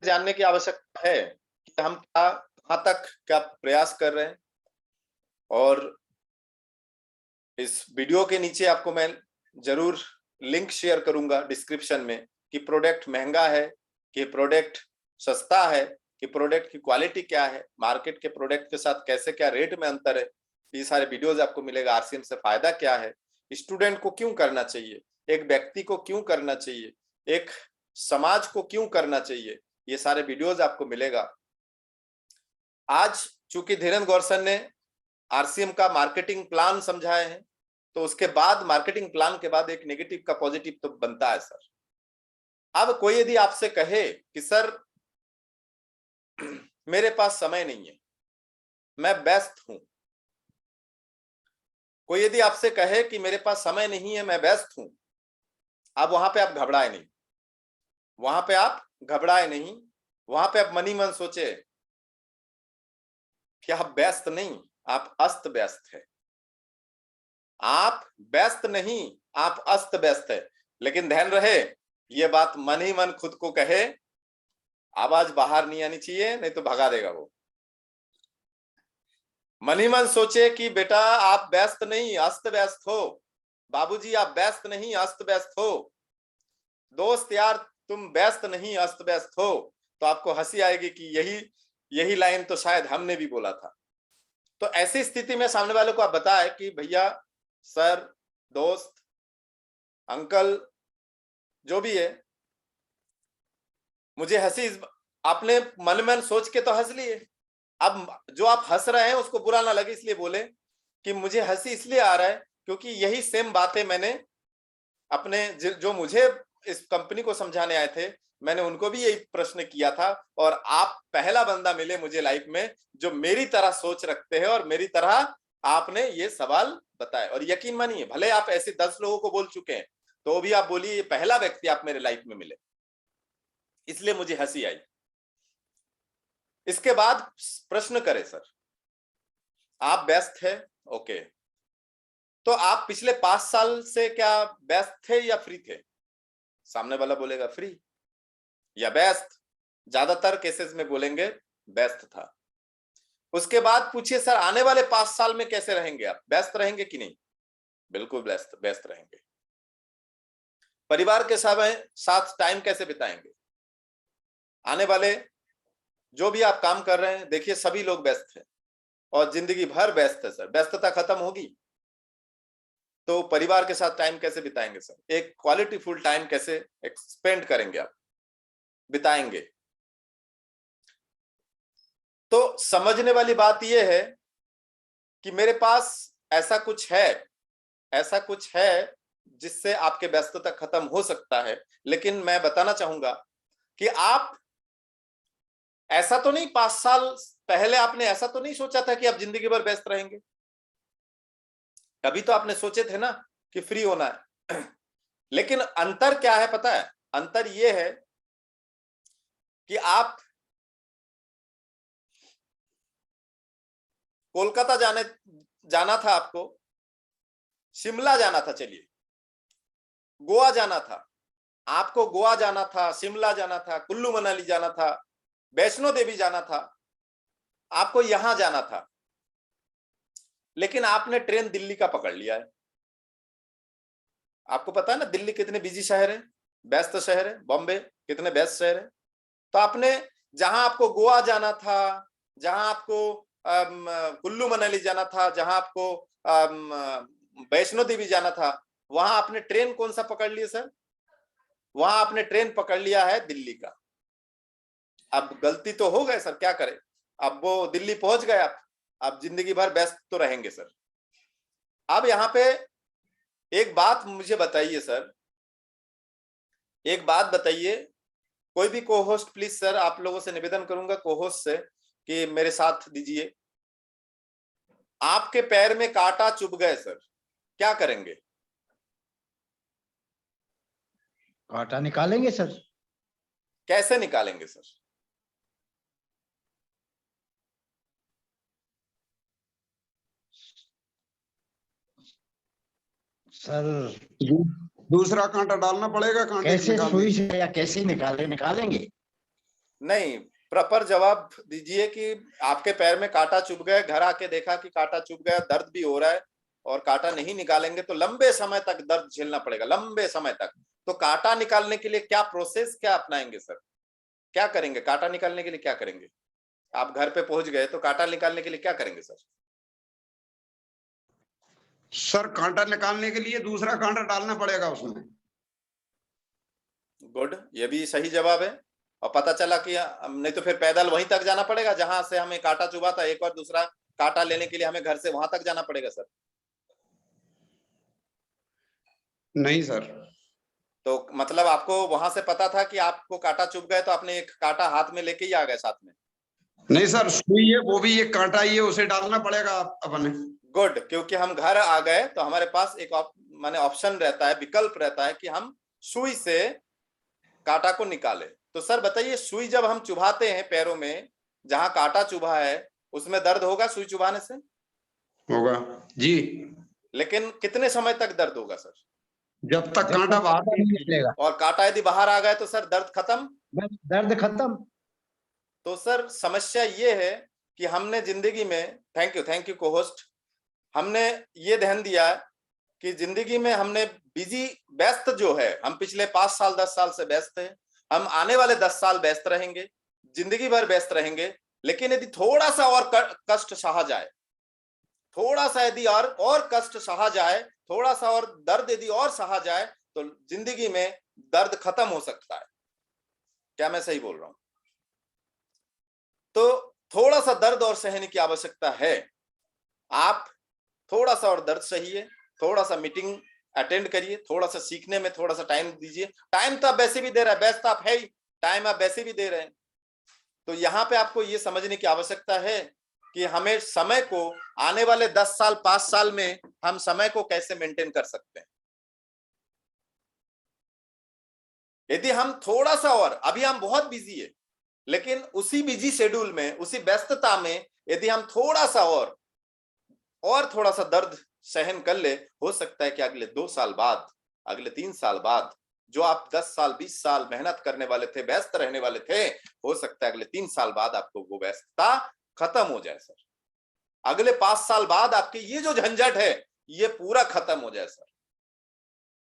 जानने की आवश्यकता है कि हम क्या कहाँ तक क्या प्रयास कर रहे हैं। और इस वीडियो के नीचे आपको मैं जरूर लिंक शेयर करूंगा डिस्क्रिप्शन में कि प्रोडक्ट महंगा है कि प्रोडक्ट सस्ता है कि प्रोडक्ट की क्वालिटी क्या है, मार्केट के प्रोडक्ट के साथ कैसे क्या रेट में अंतर है। ये सारे वीडियोज आपको मिलेगा। आरसीएम से फायदा क्या है, स्टूडेंट को क्यों करना चाहिए, एक व्यक्ति को क्यों करना चाहिए, एक समाज को क्यों करना चाहिए, ये सारे वीडियोज आपको मिलेगा। आज चूंकि धीरेन्द्र गौरसन ने आरसीएम का मार्केटिंग प्लान समझाए हैं, तो उसके बाद मार्केटिंग प्लान के बाद एक नेगेटिव का पॉजिटिव तो बनता है सर। अब कोई यदि आपसे कहे कि सर मेरे पास समय नहीं है, मैं व्यस्त हूं, कोई यदि आपसे कहे कि मेरे पास समय नहीं है, मैं व्यस्त हूं, अब वहां पे आप घबराए नहीं, वहां पे आप घबराए नहीं, वहां पे आप मन ही मन सोचे कि आप व्यस्त नहीं, आप अस्त व्यस्त है। आप व्यस्त नहीं, आप अस्त व्यस्त है। लेकिन ध्यान रहे, ये बात मन ही मन खुद को कहे, आवाज बाहर नहीं आनी चाहिए, नहीं तो भगा देगा वो। मन ही मन सोचे कि बेटा आप व्यस्त नहीं अस्त व्यस्त हो, बाबूजी आप व्यस्त नहीं अस्त व्यस्त हो, दोस्त यार तुम व्यस्त नहीं अस्त व्यस्त हो, तो आपको हंसी आएगी कि यही लाइन तो शायद हमने भी बोला था। तो ऐसी स्थिति में सामने वाले को आप बताएं कि भैया, सर, दोस्त, अंकल, जो भी है, मुझे हंसी, आपने मन में सोच के तो हंस लिए। अब जो आप हंस रहे हैं उसको बुरा ना लगे, इसलिए बोले कि मुझे हंसी इसलिए आ रहा है क्योंकि यही सेम बातें मैंने अपने जो मुझे इस कंपनी को समझाने आए थे, मैंने उनको भी यही प्रश्न किया था। और आप पहला बंदा मिले मुझे लाइफ में जो मेरी तरह सोच रखते हैं और मेरी तरह आपने ये सवाल बताए। और यकीन मानिए, भले आप ऐसे 10 लोगों को बोल चुके हैं, तो भी आप बोलिए ये पहला व्यक्ति आप मेरे लाइफ में मिले, इसलिए मुझे हंसी आई। इसके बाद प्रश्न करें, सर आप व्यस्त है, ओके, तो आप पिछले 5 साल से क्या व्यस्त थे या फ्री थे? सामने वाला बोलेगा फ्री या व्यस्त, ज्यादातर केसेस में बोलेंगे व्यस्त था। उसके बाद पूछिए सर आने वाले 5 साल में कैसे रहेंगे, आप व्यस्त रहेंगे कि नहीं? बिल्कुल व्यस्त रहेंगे। परिवार के साथ टाइम कैसे बिताएंगे? आने वाले जो भी आप काम कर रहे हैं, देखिए सभी लोग व्यस्त हैं और जिंदगी भर व्यस्त है सर। व्यस्तता खत्म होगी तो परिवार के साथ टाइम कैसे बिताएंगे सर? एक क्वालिटी फुल टाइम कैसे स्पेंड करेंगे, आप बिताएंगे? तो समझने वाली बात यह है कि मेरे पास ऐसा कुछ है जिससे आपके व्यस्तता खत्म हो सकता है। लेकिन मैं बताना चाहूंगा कि आप ऐसा तो नहीं, 5 साल पहले आपने ऐसा तो नहीं सोचा था कि आप जिंदगी भर व्यस्त रहेंगे। कभी तो आपने सोचे थे ना कि फ्री होना है। लेकिन अंतर क्या है पता है? अंतर यह है कि आप कोलकाता जाना था, आपको शिमला जाना था, चलिए गोवा जाना था, आपको गोवा जाना था, शिमला जाना था, कुल्लू मनाली जाना था, वैष्णो देवी जाना था, आपको यहां जाना था। लेकिन आपने ट्रेन दिल्ली का पकड़ लिया है। आपको पता है ना दिल्ली कितने बिजी शहर है, व्यस्त शहर है, बॉम्बे कितने व्यस्त शहर है। तो आपने जहां आपको गोवा जाना था, जहां आपको कुल्लू मनाली जाना था, जहां आपको वैष्णो देवी जाना था, वहां आपने ट्रेन कौन सा पकड़ लिया सर? वहां आपने ट्रेन पकड़ लिया है दिल्ली का। अब गलती तो हो गए सर, क्या करें, अब वो दिल्ली पहुंच गए आप, अब जिंदगी भर व्यस्त तो रहेंगे सर। अब यहां पे एक बात मुझे बताइए सर, एक बात बताइए, कोई भी को होस्ट प्लीज सर, आप लोगों से निवेदन करूंगा को होस्ट से कि मेरे साथ दीजिए। आपके पैर में कांटा चुभ गए सर, क्या करेंगे? कांटा निकालेंगे सर। कैसे निकालेंगे सर? सर दूसरा कांटा डालना पड़ेगा, कांटे कैसे निकालने सुई से या कैसे निकालेंगे? नहीं, प्रॉपर जवाब दीजिए कि आपके पैर में कांटा चुभ गया, घर आके देखा कि कांटा चुभ गया, दर्द भी हो रहा है और कांटा नहीं निकालेंगे तो लंबे समय तक दर्द झेलना पड़ेगा, लंबे समय तक। तो कांटा निकालने के लिए क्या प्रोसेस क्या अपनाएंगे सर? क्या करेंगे कांटा निकालने के लिए? क्या करेंगे? आप घर पे पहुंच गए तो कांटा निकालने के लिए क्या करेंगे सर? सर कांटा निकालने के लिए दूसरा कांटा डालना पड़ेगा उसमें। गुड, ये भी सही जवाब है। और पता चला कि नहीं तो फिर पैदल वहीं तक जाना पड़ेगा जहां से हमें कांटा चुभा था, एक और दूसरा कांटा लेने के लिए हमें घर से वहां तक जाना पड़ेगा सर? नहीं सर। तो मतलब आपको वहां से पता था कि आपको कांटा चुभ गए तो आपने एक कांटा हाथ में लेके ही आ गए साथ में? नहीं सर, सुई है वो भी एक कांटा ही है, उसे डालना पड़ेगा अपने। गुड, क्योंकि हम घर आ गए तो हमारे पास एक माने ऑप्शन रहता है, विकल्प रहता है कि हम सुई से कांटा को निकाले। तो सर बताइए, सुई जब हम चुभाते हैं पैरों में, जहां कांटा चुभा है उसमें दर्द होगा सुई चुभाने से? होगा जी। लेकिन कितने समय तक दर्द होगा सर? जब तक कांटा बाहर नहीं निकलेगा। और कांटा यदि बाहर आ गए तो सर दर्द खत्म? दर्द खत्म। तो सर समस्या ये है कि हमने जिंदगी में, थैंक यू को होस्ट, हमने ये ध्यान दिया कि जिंदगी में हमने बिजी व्यस्त जो है, हम पिछले 5 साल 10 साल से व्यस्त हैं, हम आने वाले 10 साल व्यस्त रहेंगे, जिंदगी भर व्यस्त रहेंगे। लेकिन यदि थोड़ा सा और कष्ट सहा जाए, थोड़ा सा यदि और कष्ट सहा जाए, थोड़ा सा और दर्द यदि और सहा जाए तो जिंदगी में दर्द खत्म हो सकता है। क्या मैं सही बोल रहा हूं? तो थोड़ा सा दर्द और सहने की आवश्यकता है। आप थोड़ा सा और दर्द सहिए, थोड़ा सा मीटिंग अटेंड करिए, थोड़ा सा सीखने में थोड़ा सा टाइम दीजिए। टाइम तो आप वैसे भी दे रहे हैं, व्यस्त आप है ही, टाइम आप वैसे भी दे रहे हैं। तो यहाँ पे आपको ये समझने की आवश्यकता है कि हमें समय को आने वाले 10 साल 5 साल में हम समय को कैसे मेंटेन कर सकते हैं। यदि हम थोड़ा सा और, अभी हम बहुत बिजी है, लेकिन उसी बिजी शेड्यूल में, उसी व्यस्तता में यदि हम थोड़ा सा और थोड़ा सा दर्द सहन कर ले, हो सकता है कि अगले 2 साल बाद, अगले 3 साल बाद जो आप 10 साल 20 साल मेहनत करने वाले थे, व्यस्त रहने वाले थे, हो सकता है अगले 3 साल बाद आपको वो व्यस्तता खत्म हो जाए सर। अगले 5 साल बाद आपके ये जो झंझट है ये पूरा खत्म हो जाए सर।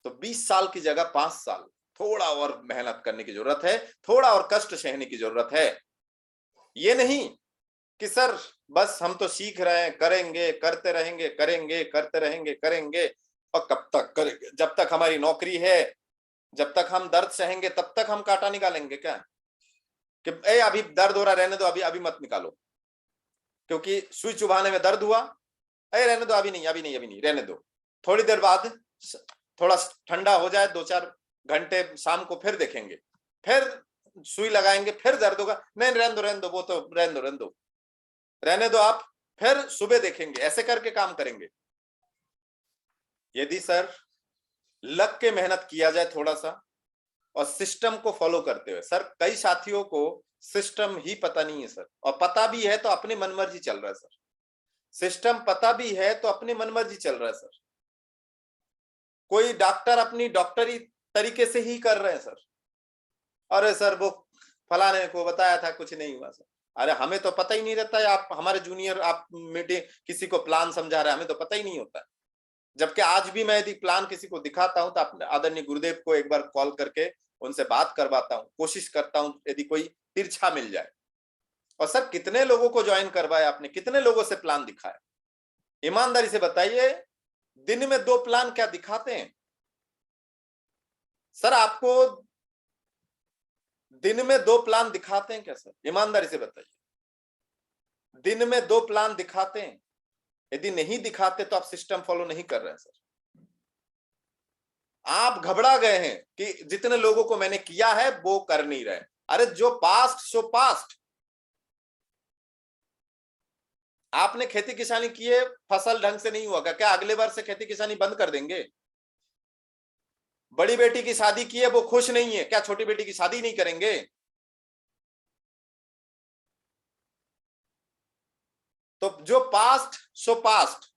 तो 20 साल की जगह 5 साल थोड़ा और मेहनत करने की जरूरत है, थोड़ा और कष्ट सहने की जरूरत है। ये नहीं कि सर बस हम तो सीख रहे हैं, करेंगे, करते रहेंगे, करेंगे, करते रहेंगे, करेंगे, और कब तक करेंगे? जब तक हमारी नौकरी है, जब तक हम दर्द सहेंगे तब तक हम कांटा निकालेंगे क्या? कि अभी दर्द हो रहा, रहने दो, अभी मत निकालो, क्योंकि सुई चुभाने में दर्द हुआ, रहने दो, अभी नहीं, रहने दो, थोड़ी देर बाद थोड़ा ठंडा हो जाए, 2-4 घंटे शाम को फिर देखेंगे, फिर सुई लगाएंगे, फिर दर्द होगा, नहीं रहने दो, वो तो रहने दो आप, फिर सुबह देखेंगे, ऐसे करके काम करेंगे। यदि सर लग के मेहनत किया जाए थोड़ा सा और सिस्टम को फॉलो करते हुए, सर कई साथियों को सिस्टम ही पता नहीं है सर, और पता भी है तो अपनी मनमर्जी चल रहा है सर। सिस्टम पता भी है तो अपनी मनमर्जी चल रहा है सर। कोई डॉक्टर अपनी डॉक्टरी तरीके से ही कर रहे हैं सर। अरे सर वो फलाने को बताया था, कुछ नहीं हुआ सर। अरे हमें तो पता ही नहीं रहता है, आप हमारे जूनियर, आप मीटिंग किसी को प्लान समझा रहे हैं, हमें तो पता ही नहीं होता है। जबकि आज भी मैं यदि प्लान किसी को दिखाता हूं तो अपने आदरणीय गुरुदेव को एक बार कॉल करके उनसे बात करवाता हूं, कोशिश करता हूं यदि कोई तिरछा मिल जाए। और सर कितने लोगों को ज्वाइन करवाया आपने, कितने लोगों से प्लान दिखाया? ईमानदारी से बताइए, दिन में 2 प्लान क्या दिखाते हैं सर? आपको दिन में 2 प्लान दिखाते हैं क्या सर? ईमानदारी से बताइए, दिन में 2 प्लान दिखाते हैं? यदि नहीं दिखाते तो आप सिस्टम फॉलो नहीं कर रहे हैं सर। आप घबरा गए हैं कि जितने लोगों को मैंने किया है वो कर नहीं रहे। अरे जो पास्ट सो पास्ट। आपने खेती किसानी किए, फसल ढंग से नहीं हुआ, क्या अगले बार से खेती किसानी बंद कर देंगे? बड़ी बेटी की शादी की है, वो खुश नहीं है, क्या छोटी बेटी की शादी नहीं करेंगे? तो जो पास्ट सो पास्ट।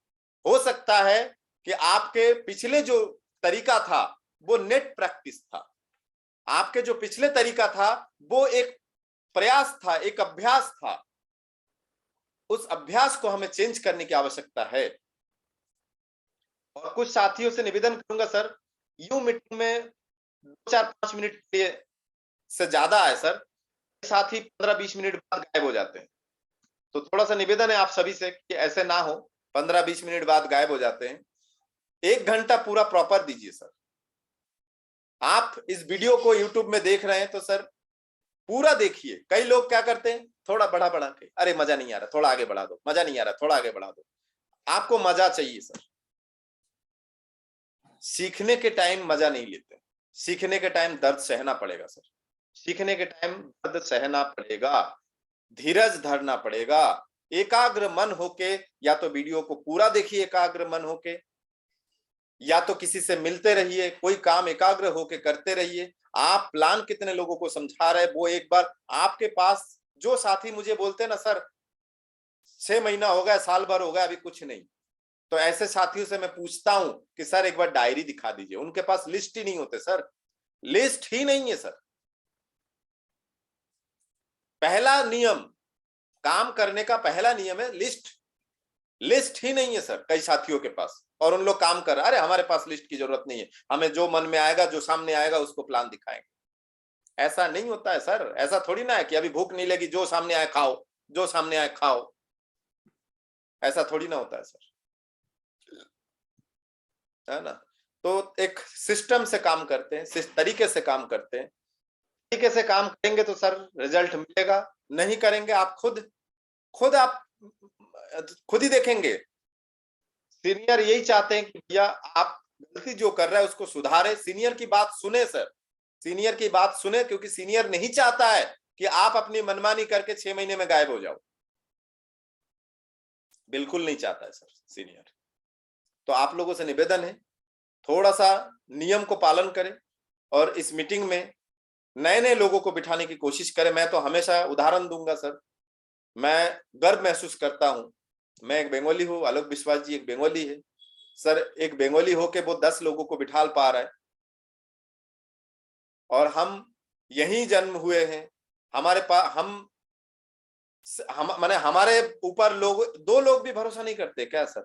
हो सकता है कि आपके पिछले जो तरीका था वो नेट प्रैक्टिस था, आपके जो पिछले तरीका था वो एक प्रयास था, एक अभ्यास था, उस अभ्यास को हमें चेंज करने की आवश्यकता है। और कुछ साथियों से निवेदन करूंगा सर, यूं मीटिंग में 2-4-5 मिनट के लिए से ज्यादा है सर, साथी 15-20 मिनट बाद गायब हो जाते हैं। तो थोड़ा सा निवेदन है आप सभी से कि ऐसे ना हो, 15-20 मिनट बाद गायब हो जाते हैं। 1 घंटा पूरा प्रॉपर दीजिए सर। आप इस वीडियो को यूट्यूब में देख रहे हैं तो सर पूरा देखिए। कई लोग क्या करते हैं, थोड़ा बढ़ा के, अरे मजा नहीं आ रहा, थोड़ा आगे बढ़ा दो, मजा नहीं आ रहा, थोड़ा आगे बढ़ा दो। आपको मजा चाहिए सर। सीखने के टाइम मजा नहीं लेते, सीखने के टाइम दर्द सहना पड़ेगा सर। सीखने के टाइम दर्द सहना पड़ेगा, धीरज धरना पड़ेगा। एकाग्र मन होके या तो वीडियो को पूरा देखिए एकाग्र मन होके, या तो किसी से मिलते रहिए, कोई काम एकाग्र होके करते रहिए। आप प्लान कितने लोगों को समझा रहे, वो एक बार आपके पास जो साथी मुझे बोलते हैं ना सर 6 महीना हो गया, साल भर हो गया, अभी कुछ नहीं, तो ऐसे साथियों से मैं पूछता हूं कि सर एक बार डायरी दिखा दीजिए। उनके पास लिस्ट ही नहीं होते सर, लिस्ट ही नहीं है सर। पहला नियम, काम करने का पहला नियम है लिस्ट। लिस्ट ही नहीं है सर कई साथियों के पास, और उन लोग काम कर रहे, अरे हमारे पास लिस्ट की जरूरत नहीं है, हमें जो मन में आएगा, जो सामने आएगा उसको प्लान दिखाएंगे। ऐसा नहीं होता है सर। ऐसा थोड़ी ना है कि अभी भूख नहीं लगी, जो सामने आए खाओ, जो सामने आए खाओ। ऐसा थोड़ी ना होता है सर, है ना। तो एक सिस्टम से काम करते हैं, तरीके से काम करते हैं। तरीके से काम करेंगे तो सर रिजल्ट मिलेगा, नहीं करेंगे आप आप खुद ही देखेंगे। सीनियर यही चाहते हैं कि भैया आप गलती जो कर रहा है उसको सुधारे। सीनियर की बात सुने सर, सीनियर की बात सुने, क्योंकि सीनियर नहीं चाहता है कि आप अपनी मनमानी करके 6 महीने में गायब हो जाओ। बिल्कुल नहीं चाहता है सर सीनियर। तो आप लोगों से निवेदन है, थोड़ा सा नियम को पालन करें और इस मीटिंग में नए नए लोगों को बिठाने की कोशिश करें। मैं तो हमेशा उदाहरण दूंगा सर, मैं गर्व महसूस करता हूं। मैं एक बंगाली हूं, आलोक विश्वास जी एक बंगाली है सर। एक बंगाली होके वो 10 लोगों को बिठा पा रहा है, और हम यहीं जन्म हुए हैं। हमारे पास हम माने हमारे ऊपर लोग 2 लोग भी भरोसा नहीं करते क्या सर,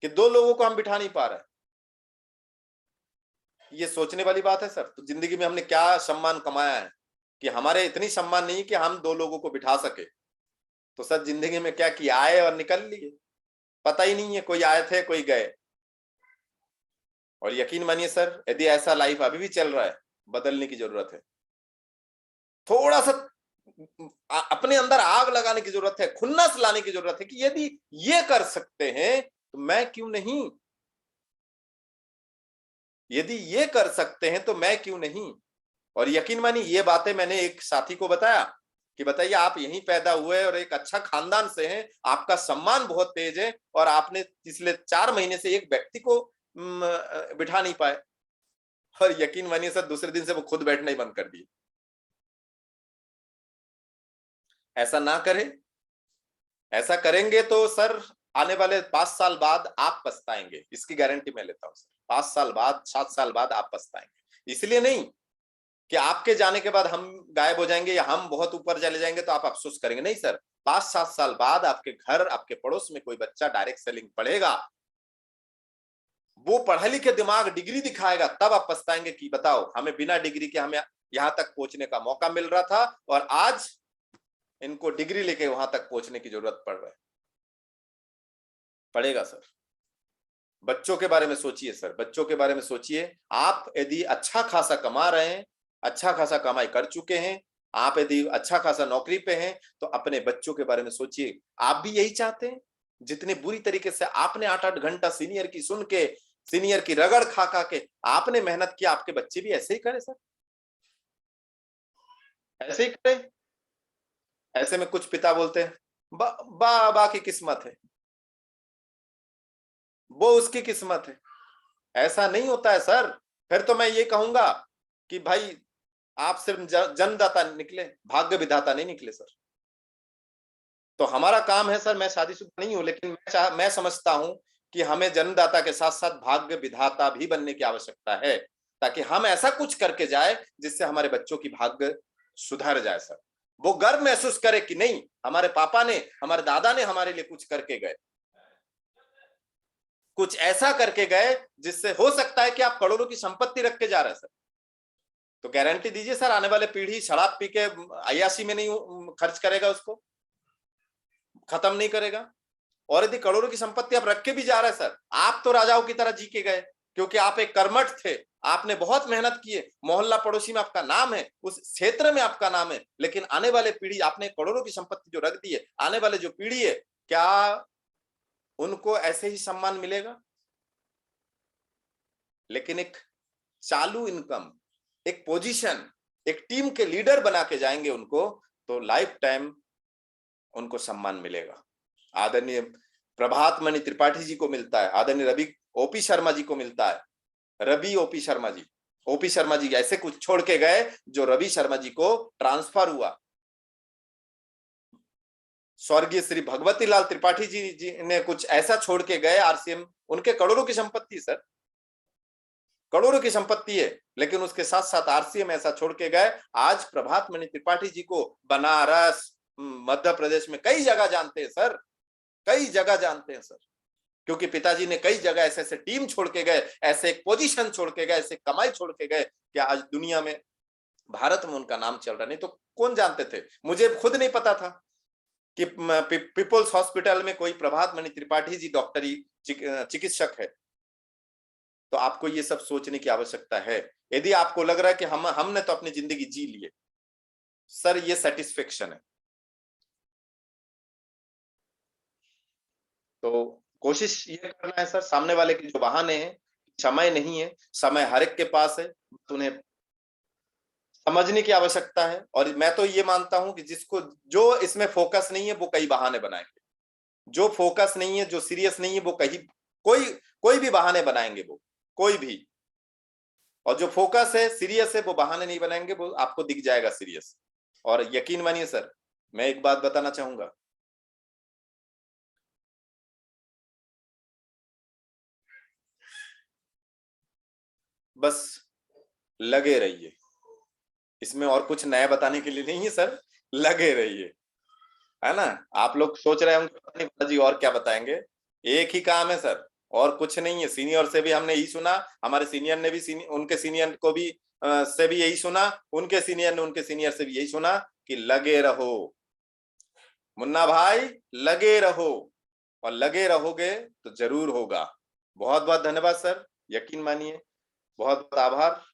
कि 2 लोगों को हम बिठा नहीं पा रहे। ये सोचने वाली बात है सर। तो जिंदगी में हमने क्या सम्मान कमाया है कि हमारे इतनी सम्मान नहीं कि हम 2 लोगों को बिठा सके। तो सर जिंदगी में क्या किया, आए और निकल लिए, पता ही नहीं है। कोई आए थे, कोई गए। और यकीन मानिए सर, यदि ऐसा लाइफ अभी भी चल रहा है, बदलने की जरूरत है। थोड़ा सा अपने अंदर आग लगाने की जरूरत है, खुन्नस लाने की जरूरत है कि यदि ये कर सकते हैं तो मैं क्यों नहीं, यदि ये कर सकते हैं तो मैं क्यों नहीं। और यकीन मानिए ये बातें मैंने एक साथी को बताया कि बताइए आप यहीं पैदा हुए और एक अच्छा खानदान से हैं, आपका सम्मान बहुत तेज है, और आपने पिछले 4 महीने से एक व्यक्ति को बिठा नहीं पाए। और यकीन मानिए सर दूसरे दिन से वो खुद बैठना ही बंद कर दिए। ऐसा ना करें। ऐसा करेंगे तो सर आने वाले 5 साल बाद आप पछताएंगे, इसकी गारंटी मैं लेता हूं सर। 5 साल बाद, 7 साल बाद आप पछताएंगे। इसलिए नहीं कि आपके जाने के बाद हम गायब हो जाएंगे या हम बहुत ऊपर चले जाएंगे तो आप अफसोस करेंगे, नहीं सर। 5-7 साल बाद आपके घर, आपके पड़ोस में कोई बच्चा डायरेक्ट सेलिंग पढ़ेगा, वो पढ़े लिखे दिमाग डिग्री दिखाएगा, तब आप पछताएंगे कि बताओ हमें बिना डिग्री के हमें यहां तक पहुंचने का मौका मिल रहा था, और आज इनको डिग्री लेके वहां तक पहुंचने की जरूरत पड़ रहा है। पड़ेगा सर। बच्चों के बारे में सोचिए सर, बच्चों के बारे में सोचिए। आप यदि अच्छा खासा कमा रहे हैं, अच्छा खासा कमाई कर चुके हैं, आप यदि अच्छा खासा नौकरी पे हैं, तो अपने बच्चों के बारे में सोचिए। आप भी यही चाहते हैं? जितने बुरी तरीके से आपने 8-8 घंटा सीनियर की सुन के, सीनियर की रगड़ खा खा के आपने मेहनत की, आपके बच्चे भी ऐसे ही करें सर, ऐसे ही करें। ऐसे में कुछ पिता बोलते हैं बा की किस्मत है, वो उसकी किस्मत है। ऐसा नहीं होता है सर। फिर तो मैं ये कहूंगा कि भाई आप सिर्फ जन्मदाता निकले, भाग्य विधाता नहीं निकले सर। तो हमारा काम है सर, मैं शादीशुदा नहीं हूं, लेकिन मैं समझता हूं कि हमें जन्मदाता के साथ साथ भाग्य विधाता भी बनने की आवश्यकता है, ताकि हम ऐसा कुछ करके जाए जिससे हमारे बच्चों की भाग्य सुधर जाए सर। वो गर्व महसूस करे कि नहीं, हमारे पापा ने, हमारे दादा ने हमारे लिए कुछ करके गए, कुछ ऐसा करके गए जिससे हो सकता है कि आप करोड़ों की संपत्ति रख के जा रहे हैं सर। तो गारंटी दीजिए सर, आने वाले पीढ़ी शराब पी के अय्याशी में नहीं खर्च करेगा, उसको खत्म नहीं करेगा। और यदि करोड़ों की संपत्ति आप रख के भी जा रहे हैं सर, आप तो राजाओं की तरह जी के गए, क्योंकि आप एक कर्मठ थे, आपने बहुत मेहनत की है, मोहल्ला पड़ोसी में आपका नाम है, उस क्षेत्र में आपका नाम है, लेकिन आने वाले पीढ़ी, आपने करोड़ों की संपत्ति जो रख दी है, आने वाले जो पीढ़ी है, क्या उनको ऐसे ही सम्मान मिलेगा? लेकिन एक चालू इनकम, एक पोजीशन, एक टीम के लीडर बना के जाएंगे उनको, तो लाइफ टाइम उनको सम्मान मिलेगा। आदरणीय प्रभात मणि त्रिपाठी जी को मिलता है, आदरणीय रवि ओपी शर्मा जी को मिलता है, रवि ओपी शर्मा जी, ओपी शर्मा जी ऐसे कुछ छोड़ के गए जो रवि शर्मा जी को ट्रांसफर हुआ। स्वर्गीय श्री भगवती लाल त्रिपाठी जी ने कुछ ऐसा छोड़ के गए, आरसीएम, उनके करोड़ों की संपत्ति सर, करोड़ों की संपत्ति है, लेकिन उसके साथ साथ आरसीएम ऐसा छोड़ के गए। आज प्रभात मणि त्रिपाठी जी को बनारस, मध्य प्रदेश में कई जगह जानते हैं सर, कई जगह जानते हैं सर, क्योंकि पिताजी ने कई जगह ऐसे ऐसे टीम छोड़ के गए, ऐसे एक पोजीशन छोड़ के गए, ऐसे कमाई छोड़ के गए कि आज दुनिया में, भारत में उनका नाम चल रहा। नहीं तो कौन जानते थे? मुझे खुद नहीं पता था कि पीपल्स हॉस्पिटल में कोई प्रभात मणि त्रिपाठी जी डॉक्टरी चिकित्सक है। तो आपको ये सब सोचने की आवश्यकता है। यदि आपको लग रहा है कि हमने तो अपनी जिंदगी जी लिए, सर ये सेटिस्फेक्शन है। तो कोशिश ये करना है सर, सामने वाले के जो बहाने हैं, समय नहीं है, समय हर एक के पास है, उन्हें समझने की आवश्यकता है। और मैं तो ये मानता हूं कि जिसको, जो इसमें फोकस नहीं है, वो कई बहाने बनाएंगे, जो फोकस नहीं है, जो सीरियस नहीं है, वो कहीं कोई भी बहाने बनाएंगे, वो कोई भी। और जो फोकस है, सीरियस है, वो बहाने नहीं बनाएंगे, वो आपको दिख जाएगा सीरियस। और यकीन मानिए सर, मैं एक बात बताना चाहूंगा, बस लगे रहिए, इसमें और कुछ नया बताने के लिए नहीं है सर, लगे रहिए, है ना। आप लोग सोच रहे होंगे जी और क्या बताएंगे, एक ही काम है सर, और कुछ नहीं है। सीनियर से भी हमने यही सुना, हमारे सीनियर ने भी उनके सीनियर को भी से भी यही सुना, उनके सीनियर ने उनके सीनियर से भी यही सुना कि लगे रहो मुन्ना भाई, लगे रहो, और लगे रहोगे तो जरूर होगा। बहुत बहुत धन्यवाद सर, यकीन मानिए, बहुत बहुत आभार।